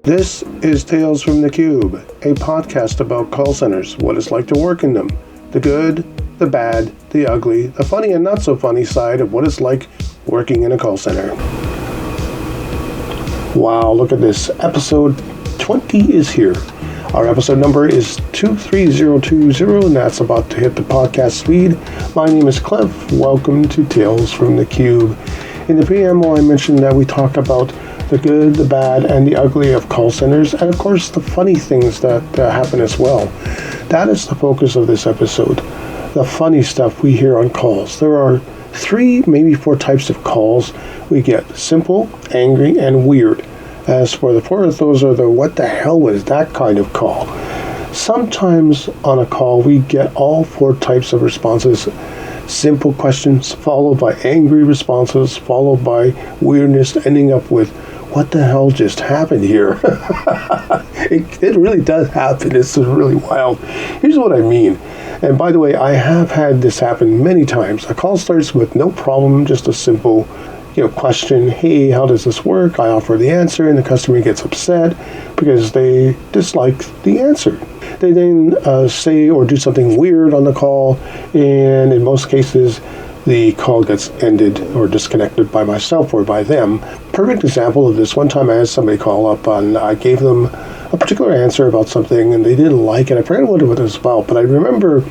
This is Tales from the Cube, a podcast about call centers, what it's like to work in them, the good, the bad, the ugly, the funny and not so funny side of what it's like working in a call center. Wow, look at this. Episode 20 is here. Our episode number is 23020, and that's about to hit the podcast feed. My name is Cliff. Welcome to Tales from the Cube. In the preamble, I mentioned that we talk about the good, the bad, and the ugly of call centers, and of course the funny things that happen as well. That is the focus of this episode. The funny stuff we hear on calls. There are 3, maybe 4 types of calls we get: simple, angry, and weird. As for the 4 of those are the what the hell was that kind of call. Sometimes on a call we get all 4 types of responses. Simple questions followed by angry responses followed by weirdness, ending up with what the hell just happened here? It really does happen. It's really wild. Here's what I mean. And by the way, I have had this happen many times. A call starts with no problem, just a simple question. Hey, how does this work? I offer the answer, and the customer gets upset because they dislike the answer. They then say or do something weird on the call, and in most cases, the call gets ended or disconnected by myself or by them. Perfect example of this. One time I had somebody call up and I gave them a particular answer about something and they didn't like it. I forget what it was about, but I remember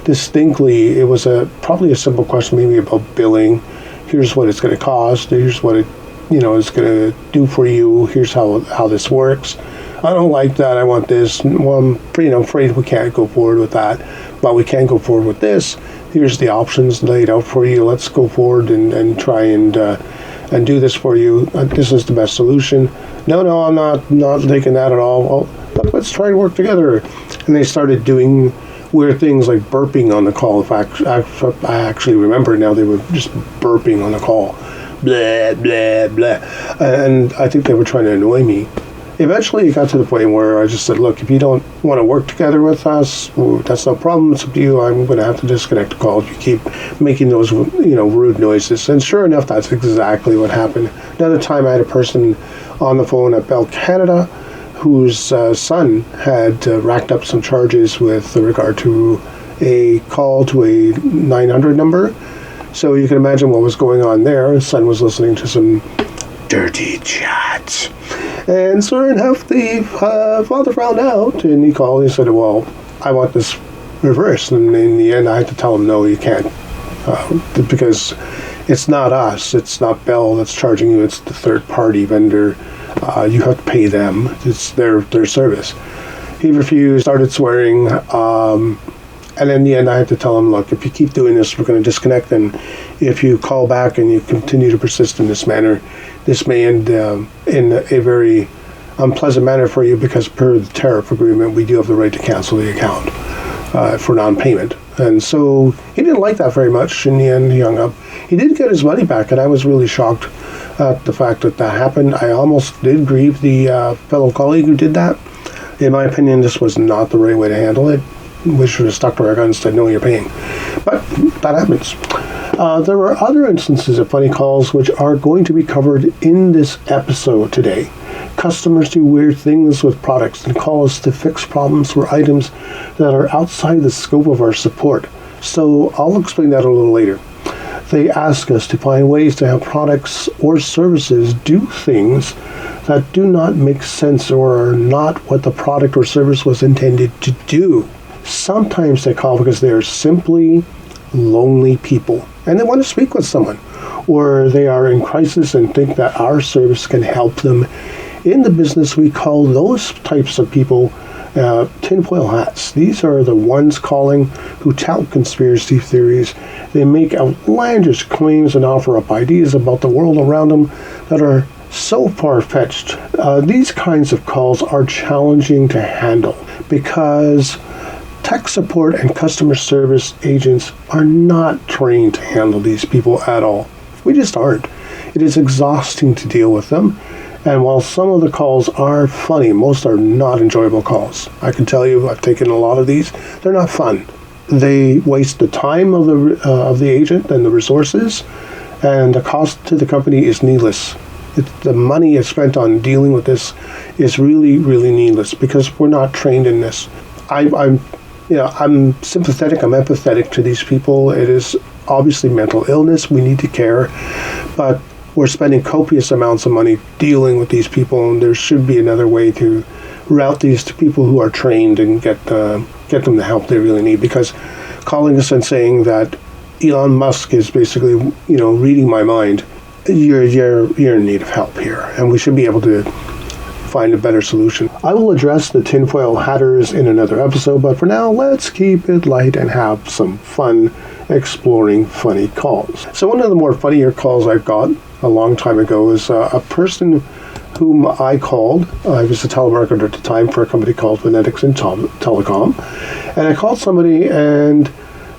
distinctly it was probably a simple question, maybe about billing. Here's what it's going to cost. Here's what it is going to do for you. Here's how this works. I don't like that. I want this. Well, I'm afraid we can't go forward with that, but we can go forward with this. Here's the options laid out for you. Let's go forward and try and do this for you. This is the best solution. No, I'm not taking that at all. Well, let's try to work together. And they started doing weird things like burping on the call. In fact, I actually remember now they were just burping on the call. Blah, blah, blah. And I think they were trying to annoy me. Eventually, it got to the point where I just said, look, if you don't want to work together with us, that's no problem. It's up to you. I'm going to have to disconnect the call if you keep making those, rude noises. And sure enough, that's exactly what happened. Another time, I had a person on the phone at Bell Canada whose son had racked up some charges with regard to a call to a 900 number. So you can imagine what was going on there. His son was listening to some dirty chat. And sure enough, the father found out, and he called and he said, well, I want this reversed. And in the end, I had to tell him, no, you can't, because it's not us. It's not Bell that's charging you. It's the third-party vendor. You have to pay them. It's their service. He refused, started swearing, and in the end, I had to tell him, look, if you keep doing this, we're going to disconnect. And if you call back and you continue to persist in this manner, this may end in a very unpleasant manner for you, because per the tariff agreement, we do have the right to cancel the account for non-payment. And so he didn't like that very much. In the end, he hung up. He did get his money back, and I was really shocked at the fact that happened. I almost did grieve the fellow colleague who did that. In my opinion, this was not the right way to handle it. We should have stuck to our guns and said, no, you're paying. But that happens. There are other instances of funny calls which are going to be covered in this episode today. Customers do weird things with products and call us to fix problems or items that are outside the scope of our support. So I'll explain that a little later. They ask us to find ways to have products or services do things that do not make sense or are not what the product or service was intended to do. Sometimes they call because they are simply lonely people and they want to speak with someone, or they are in crisis and think that our service can help them. In the business, we call those types of people tinfoil hats. These are the ones calling who tout conspiracy theories. They make outlandish claims and offer up ideas about the world around them that are so far-fetched. These kinds of calls are challenging to handle because tech support and customer service agents are not trained to handle these people at all. We just aren't. It is exhausting to deal with them. And while some of the calls are funny, most are not enjoyable calls. I can tell you, I've taken a lot of these. They're not fun. They waste the time of the agent and the resources, and the cost to the company is needless. The money is spent on dealing with this is really, really needless because we're not trained in this. I'm sympathetic, I'm empathetic to these people. It is obviously mental illness. We need to care, but we're spending copious amounts of money dealing with these people, and there should be another way to route these to people who are trained and get them the help they really need. Because calling us and saying that Elon Musk is basically, reading my mind, you're in need of help here, and we should be able to find a better solution. I will address the tinfoil hatters in another episode, but for now, let's keep it light and have some fun exploring funny calls. So one of the more funnier calls I've got a long time ago is a person whom I called. I was a telemarketer at the time for a company called Phonetics and Telecom, and I called somebody and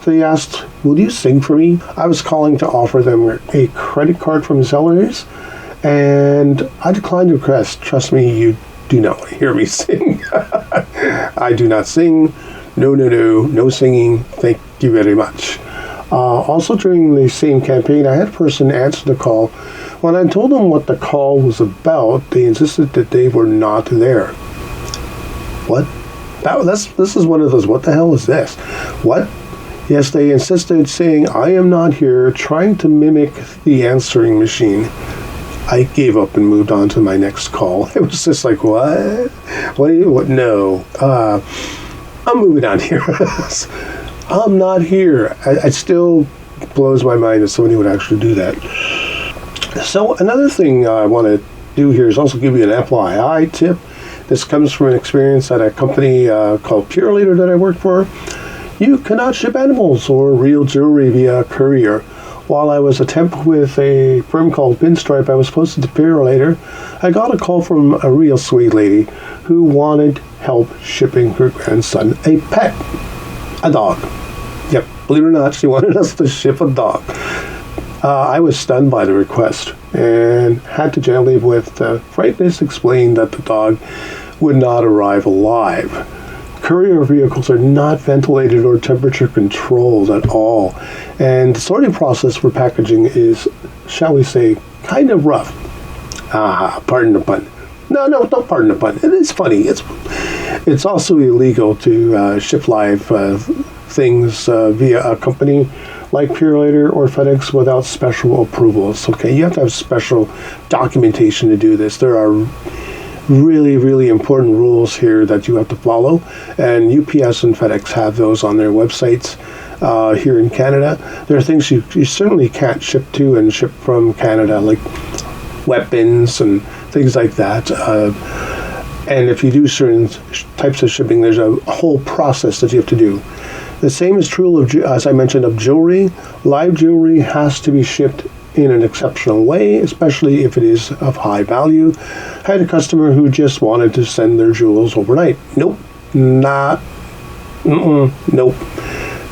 they asked, "Will you sing for me?" I was calling to offer them a credit card from Zellers, and I declined the request. Trust me, you do not want to hear me sing. I do not sing. No singing. Thank you very much. Also, during the same campaign, I had a person answer the call. When I told them what the call was about, they insisted that they were not there. What? This is one of those, what the hell is this? What? Yes, they insisted, saying, "I am not here," trying to mimic the answering machine. I gave up and moved on to my next call. It was just like, what? What? No. I'm moving on here. I'm not here. It still blows my mind that somebody would actually do that. So another thing I want to do here is also give you an FYI tip. This comes from an experience at a company called Pure Leader that I worked for. You cannot ship animals or real jewelry via courier. While I was a temp with a firm called Pinstripe, I was posted to Pure Leader. I got a call from a real sweet lady who wanted help shipping her grandson a pet. A dog. Yep, believe it or not, she wanted us to ship a dog. I was stunned by the request and had to gently, with frankness, explain that the dog would not arrive alive. Courier vehicles are not ventilated or temperature controlled at all, and the sorting process for packaging is, shall we say, kind of rough. Pardon the pun. No, don't pardon the pun. It is funny. It's also illegal to ship live things via a company like Pure Leader or FedEx without special approvals. Okay, you have to have special documentation to do this. There are really, really important rules here that you have to follow, and UPS and FedEx have those on their websites. Here in Canada, there are things you certainly can't ship to and ship from Canada, like weapons and things like that. And if you do certain types of shipping, there's a whole process that you have to do. The same is true of, as I mentioned, of jewelry. Live jewelry has to be shipped in an exceptional way, especially if it is of high value. I had a customer who just wanted to send their jewels overnight. Nope, nope,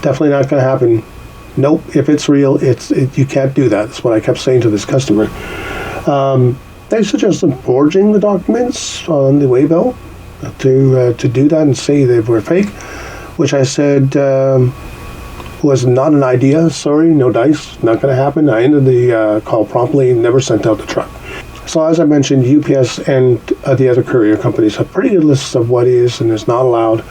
definitely not going to happen. Nope, if it's real, you can't do that. That's what I kept saying to this customer. They suggested forging the documents on the waybill to do that and say they were fake, which I said was not an idea. Sorry, no dice, not going to happen. I ended the call promptly and never sent out the truck. So as I mentioned, UPS and the other courier companies have pretty good lists of what is and is not allowed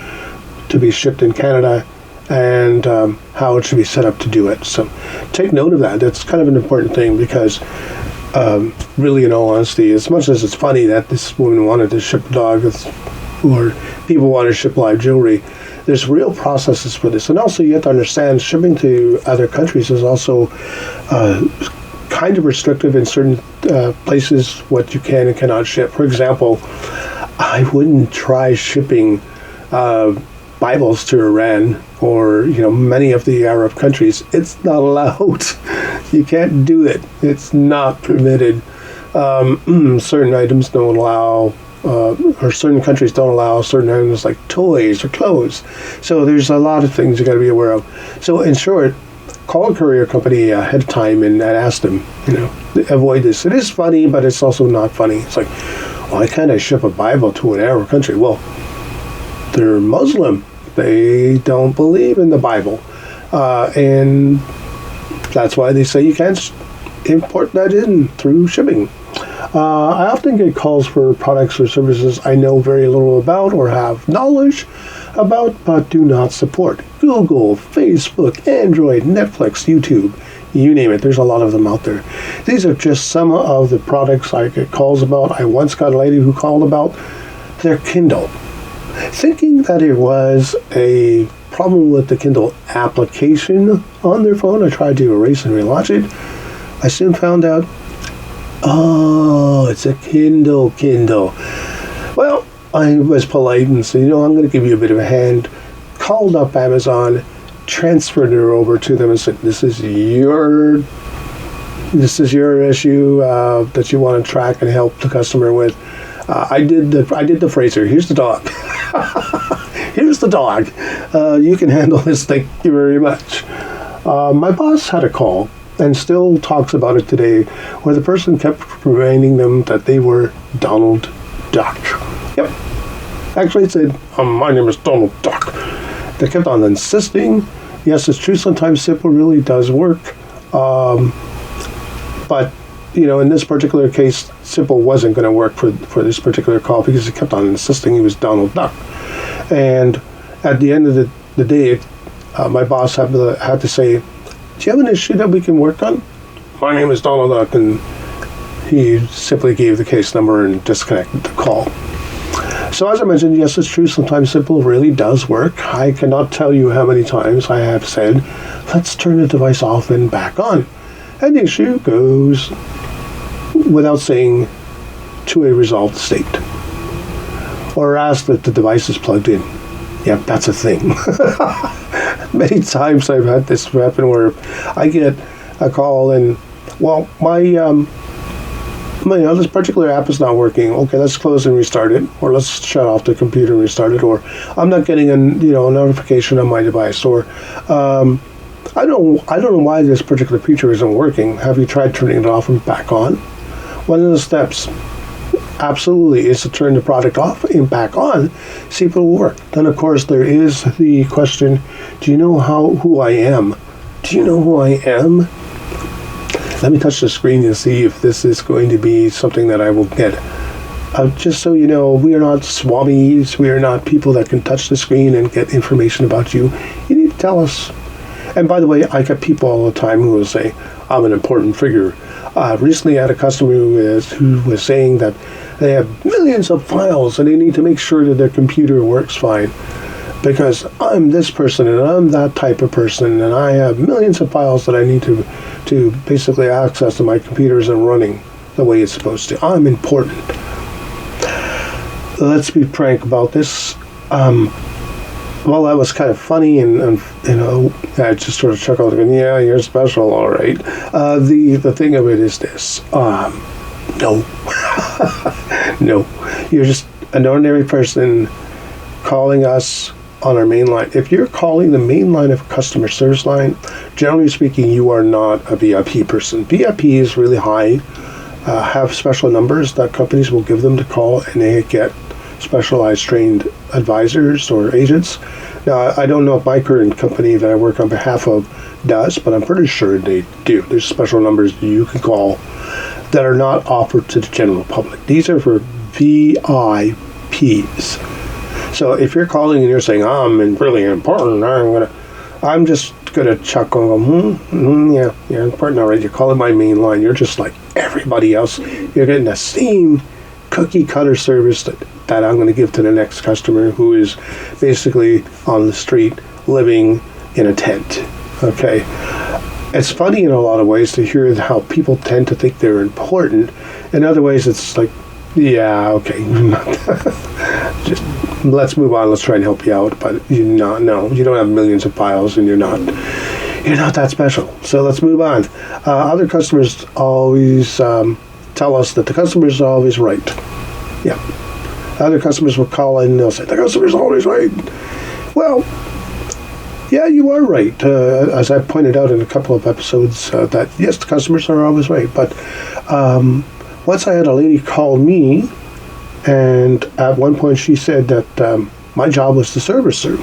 to be shipped in Canada, and how it should be set up to do it. So take note of that. That's kind of an important thing, because really, in all honesty, as much as it's funny that this woman wanted to ship a dog, or people want to ship live jewelry, there's real processes for this. And also you have to understand, shipping to other countries is also kind of restrictive in certain places, what you can and cannot ship. For example, I wouldn't try shipping Bibles to Iran or many of the Arab countries. It's not allowed. You can't do it. It's not permitted. Certain items don't allow, or certain countries don't allow certain items like toys or clothes. So there's a lot of things you got to be aware of. So in short, call a courier company ahead of time and ask them, avoid this. It is funny, but it's also not funny. It's like, why can't I ship a Bible to an Arab country? Well, they're Muslim. They don't believe in the Bible. And that's why they say you can't import that in through shipping. I often get calls for products or services I know very little about or have knowledge about but do not support. Google, Facebook, Android, Netflix, YouTube, you name it. There's a lot of them out there. These are just some of the products I get calls about. I once got a lady who called about their Kindle, thinking that it was a problem with the Kindle application on their phone. I tried to erase and relaunch it. I soon found out, oh, it's a Kindle. Well, I was polite and said, I'm going to give you a bit of a hand. Called up Amazon, transferred her over to them and said, this is your issue that you want to track and help the customer with. I did the phraser. Here's the dog. Here's the dog. You can handle this. Thank you very much. My boss had a call and still talks about it today, where the person kept reminding them that they were Donald Duck. Yep. Actually, it said, my name is Donald Duck. They kept on insisting. Yes, it's true. Sometimes simple really does work. But, in this particular case, simple wasn't going to work for this particular call because he kept on insisting he was Donald Duck. And at the end of the day, my boss had to say, do you have an issue that we can work on? My name is Donald Duck. And he simply gave the case number and disconnected the call. So as I mentioned, yes, it's true. Sometimes simple really does work. I cannot tell you how many times I have said, let's turn the device off and back on. And the issue goes without saying to a resolved state. Or ask that the device is plugged in. Yep, that's a thing. Many times I've had this happen where I get a call and, well, this particular app is not working. Okay, let's close and restart it, or let's shut off the computer and restart it, or I'm not getting a notification on my device, or I don't know why this particular feature isn't working. Have you tried turning it off and back on? One of the steps, absolutely, is to turn the product off and back on, see if it will work. Then, of course, there is the question: do you know who I am? Do you know who I am? Let me touch the screen and see if this is going to be something that I will get. Just so you know, we are not swabbies. We are not people that can touch the screen and get information about you. You need to tell us. And by the way, I get people all the time who will say, I'm an important figure. Recently I had a customer who was saying that they have millions of files and they need to make sure that their computer works fine. Because I'm this person and I'm that type of person and I have millions of files that I need to basically access and my computer isn't running the way it's supposed to. I'm important. Let's be frank about this. Well, that was kind of funny and I just sort of chuckled and yeah, you're special, all right. The thing of it is this. No. No. You're just an ordinary person calling us on our main line. If you're calling the main line of a customer service line, generally speaking, you are not a VIP person. VIP is really high, have special numbers that companies will give them to call, and they get specialized trained advisors or agents. Now, I don't know if my current company that I work on behalf of does, but I'm pretty sure they do. There's special numbers you can call that are not offered to the general public. These are for VIPs. So if you're calling and you're saying, I'm really important, I'm just gonna chuckle and go, yeah, you're important, all right. You're calling my main line. You're just like everybody else. You're getting the same cookie cutter service that I'm going to give to the next customer who is basically on the street living in a tent. Okay. It's funny in a lot of ways to hear how people tend to think they're important. In other ways, it's like, yeah, okay. Just let's move on. Let's try and help you out. But you don't have millions of files and you're not that special. So let's move on. Other customers always tell us that the customer is always right. Yeah. Other customers will call in and they'll say, the customer's always right. Well, yeah, you are right. As I pointed out in a couple of episodes, that yes, the customers are always right. But once I had a lady call me, and at one point she said that my job was to service her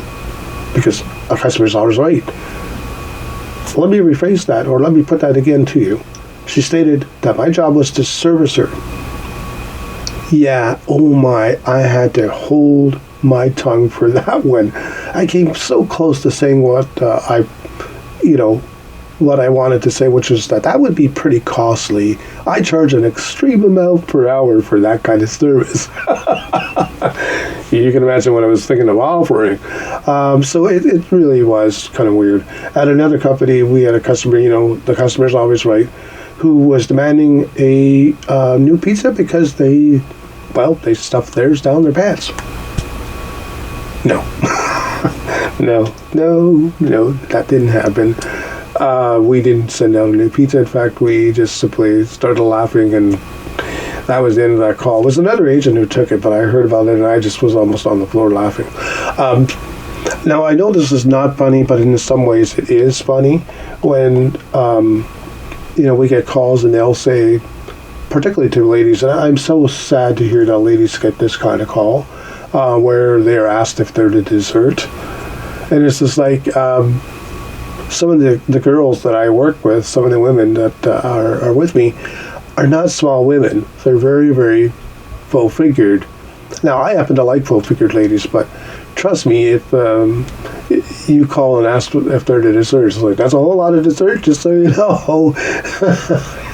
because a customer's always right. Let me rephrase that, or let me put that again to you. She stated that my job was to service her. Yeah, oh my, I had to hold my tongue for that one. I came so close to saying you know, what I wanted to say, which is that would be pretty costly. I charge an extreme amount per hour for that kind of service. You can imagine what I was thinking of offering. So it really was kind of weird. At another company, we had a customer, the customer's always right, who was demanding a new pizza because they stuffed theirs down their pants. No. No, that didn't happen. We didn't send out a new pizza. In fact, we just simply started laughing, and that was the end of that call. It was another agent who took it, but I heard about it, and I just was almost on the floor laughing. Now, I know this is not funny, but in some ways it is funny when, we get calls and they'll say, particularly to ladies, and I'm so sad to hear that ladies get this kind of call, where they're asked if they're the dessert. And it's just like, some of the girls that I work with, some of the women that are with me, are not small women. They're very, very full-figured. Now, I happen to like full-figured ladies, but trust me, if you call and ask if they're the dessert, it's like, that's a whole lot of dessert, just so you know.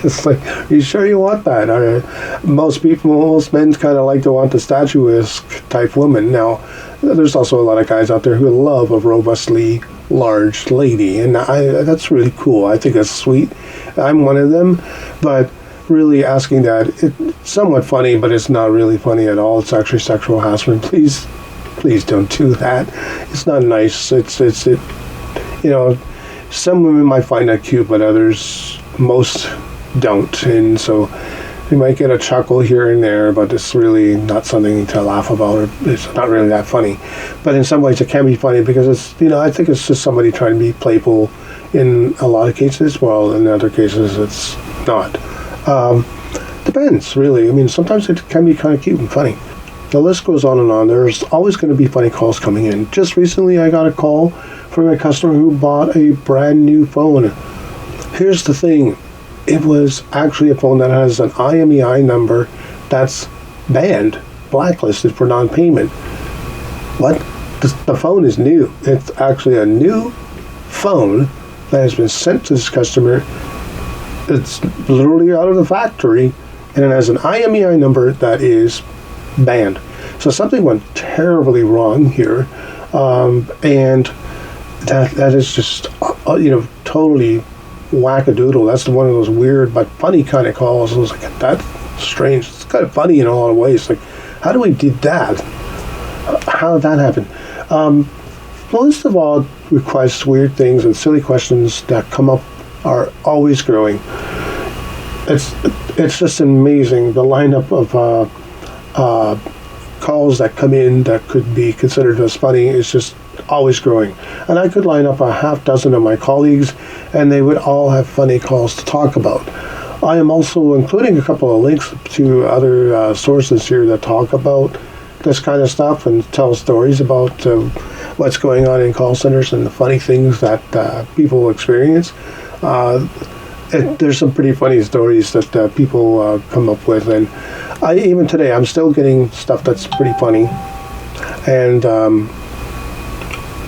It's like, are you sure you want that? Most men kind of like to want the statuesque type woman. Now, there's also a lot of guys out there who love a robustly large lady, and that's really cool. I think that's sweet. I'm one of them, but really asking that, it's somewhat funny, but it's not really funny at all. It's actually sexual harassment. Please don't do that. It's not nice. Some women might find that cute, but most don't, and so you might get a chuckle here and there, but it's really not something to laugh about, or it's not really that funny. But in some ways it can be funny because it's, I think it's just somebody trying to be playful in a lot of cases, while in other cases it's not. Depends, really. I mean, sometimes it can be kind of cute and funny. The list goes on and on. There's always going to be funny calls coming in. Just recently I got a call from a customer who bought a brand new phone. Here's the thing. It was actually a phone that has an IMEI number that's banned, blacklisted for non-payment. What? The phone is new. It's actually a new phone that has been sent to this customer. It's literally out of the factory, and it has an IMEI number that is banned. So something went terribly wrong here, and that is just, totally wackadoodle. That's one of those weird but funny kind of calls. I was like, that's strange. It's kind of funny in a lot of ways. Like, how do we do that? How did that happen? The list of all requests, weird things, and silly questions that come up are always growing. It's just amazing. The lineup of calls that come in that could be considered as funny is just always growing. And I could line up a half dozen of my colleagues, and they would all have funny calls to talk about. I am also including a couple of links to other sources here that talk about this kind of stuff and tell stories about what's going on in call centers and the funny things that people experience. There's some pretty funny stories that people come up with, and even today I'm still getting stuff that's pretty funny, and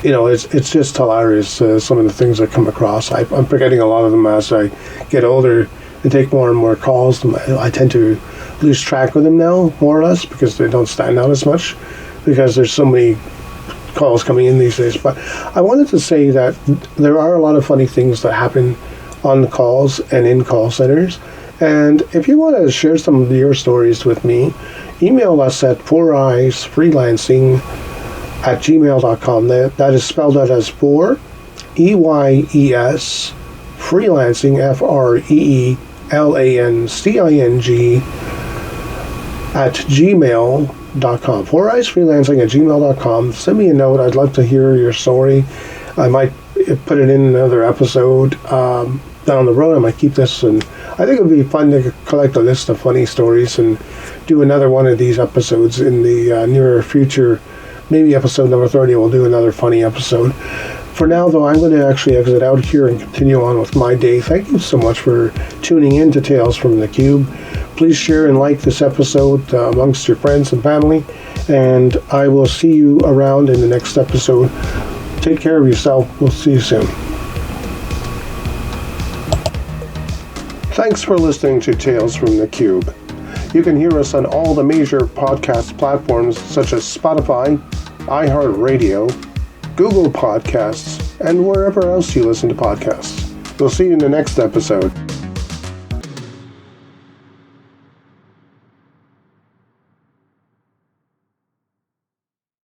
it's just hilarious, some of the things I come across. I'm forgetting a lot of them as I get older and take more and more calls. I tend to lose track of them now, more or less, because they don't stand out as much, because there's so many calls coming in these days. But I wanted to say that there are a lot of funny things that happen on the calls and in call centers. And if you want to share some of your stories with me, email us at 4eyesfreelancing@gmail.com. That is spelled out as 4 EYES freelancing FREELANCING @gmail.com. 4eyesfreelancing@gmail.com. Send me a note. I'd love to hear your story. I might put it in another episode down the road. I might keep this, and I think it would be fun to collect a list of funny stories and do another one of these episodes in the nearer future. Maybe episode number 30, we'll do another funny episode. For now, though, I'm going to actually exit out here and continue on with my day. Thank you so much for tuning in to Tales from the Cube. Please share and like this episode amongst your friends and family, and I will see you around in the next episode. Take care of yourself. We'll see you soon. Thanks for listening to Tales from the Cube. You can hear us on all the major podcast platforms such as Spotify, iHeartRadio, Google Podcasts, and wherever else you listen to podcasts. We'll see you in the next episode.